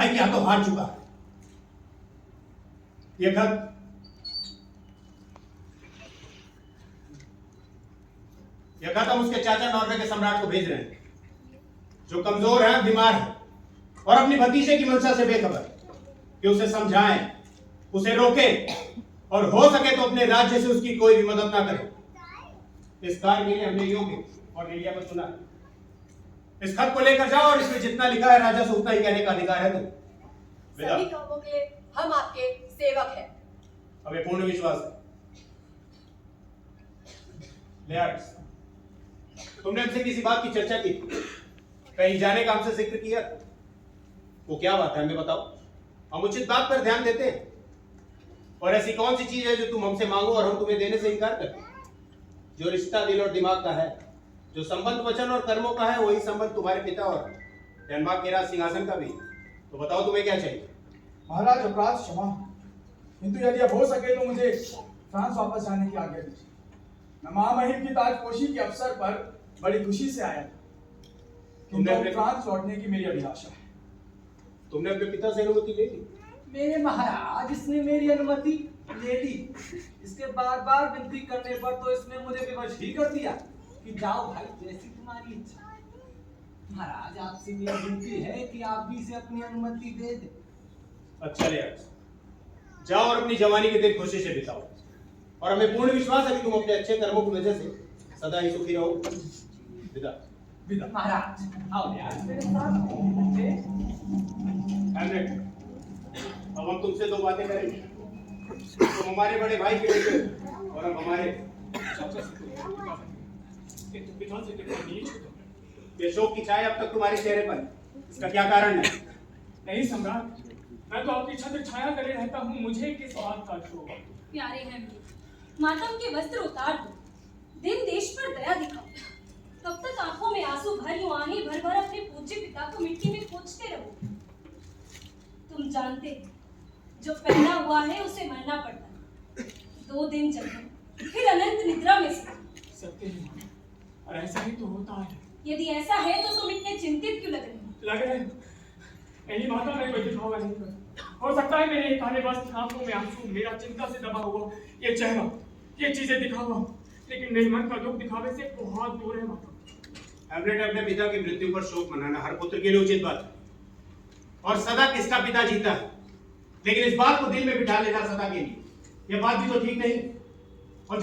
कि या तो हार चुका है। ये खत हम उसके चाचा नॉर्वे के सम्राट को भेज रहे हैं, जो कमजोर है, बीमार है और अपनी भतीजे की मंशा से बेखबर, कि उसे समझाएं, उसे रोकें और हो सके तो अपने राज्य से उसकी कोई भी मदद ना करे। इस कार्य के लिए हमने योग्य और मीडिया को चुना है। इस खत को लेकर जाओ और इसमें जितना लिखा है राजा से उतना ही कहने का अधिकार है। तुम सभी कामों के हम आपके सेवक हैं। हमें पूर्ण विश्वास है। लेआर्ड्स, तुमने हमसे किसी बात की चर्चा की, कहीं जाने का हमसे जिक्र किया? वो क्या बात है, हमें बताओ। हम उचित बात पर ध्यान देते हैं। और ऐसी कौन सी चीज है जो तुम हमसे मांगो और हम तुम्हें देने से इनकार करते? जो रिश्ता दिल और दिमाग का है, जो संबंध वचन और कर्मों का है, वही संबंध तुम्हारे पिता और डेनमार्क के राज सिंहासन का भी। तो बताओ तुम्हें क्या चाहिए? महाराज, अपराध क्षमा, किंतु यदि अब हो सके तो मुझे फ्रांस वापस जाने की आज्ञा दीजिए। मैं महामहिम की ताजपोशी के अवसर पर बड़ी खुशी से आया, किंतु फ्रांस लौटने की मेरी अभिलाषा है। तुमने अपने पिता से अनुमति ले ली? मेरे महाराज, इसने मेरी अनुमति ले ली। इसके बार बार विनती करने पर तो इसने मुझे विवश ही कर दिया कि जाओ भाई, जैसी तुम्हारी इच्छा। महाराज, आपसे मेरी विनती है कि आप भी इसे अपनी अनुमति दे दे। अच्छा लेआर्ड्स, जाओ और अपनी जवानी के दिन खुशी से बिताओ, और हमें पूर्ण विश्वास है कि तुम अपने अच्छे कर्मों की वजह से सदा ही सुखी रहो। विदा। विदा। महाराज, आओ यार मेरे साथ। हैमलेट, अब हम तुमसे दो बातें करेंगे। तुम हमारे बड़े भाई के बेटे और हम हमारे ये शोक की छाया अब तक तुम्हारे चेहरे पर, इसका क्या कारण है? नहीं सम्राट, मैं तो आपकी छत्र छाया करे रहता हूँ, मुझे किस बात का शोक? प्यारे हैं मातम के वस्त्र उतार दो, दिन देश पर दया दिखाओ। कब तक आंखों में आंसू भर यूं आंखें भर भर अपने पूज्य पिता को मिट्टी में कोचते रहो? तुम जानते हो, जो पैदा हुआ है उसे मरना पड़ता है। 2 दिन जगे, फिर अनंत निद्रा में सोए। सत्य ही है, और ऐसा ही तो होता है। यदि ऐसा है तो तुम इतने चिंतित क्यों लग रहे हो? लग रहे हैं नहीं माता, मैं कोई दिखावा नहीं कर। हो सकता है मेरे काले वस्त्र, आंखों में आंसू, मेरा चिंता से दबा हुआ ये चेहरा, ये चीजें दिखावा, लेकिन मेरे मन का दुख दिखावे से बहुत दूर है माता। हैमलेट, अपने पिता की मृत्यु पर शोक मनाना हर पुत्र के लिए उचित बात है, और सदा किसका पिता जीता है, लेकिन इस बात को दिल में बिठा लेना सदा के लिए, यह बात भी तो ठीक नहीं।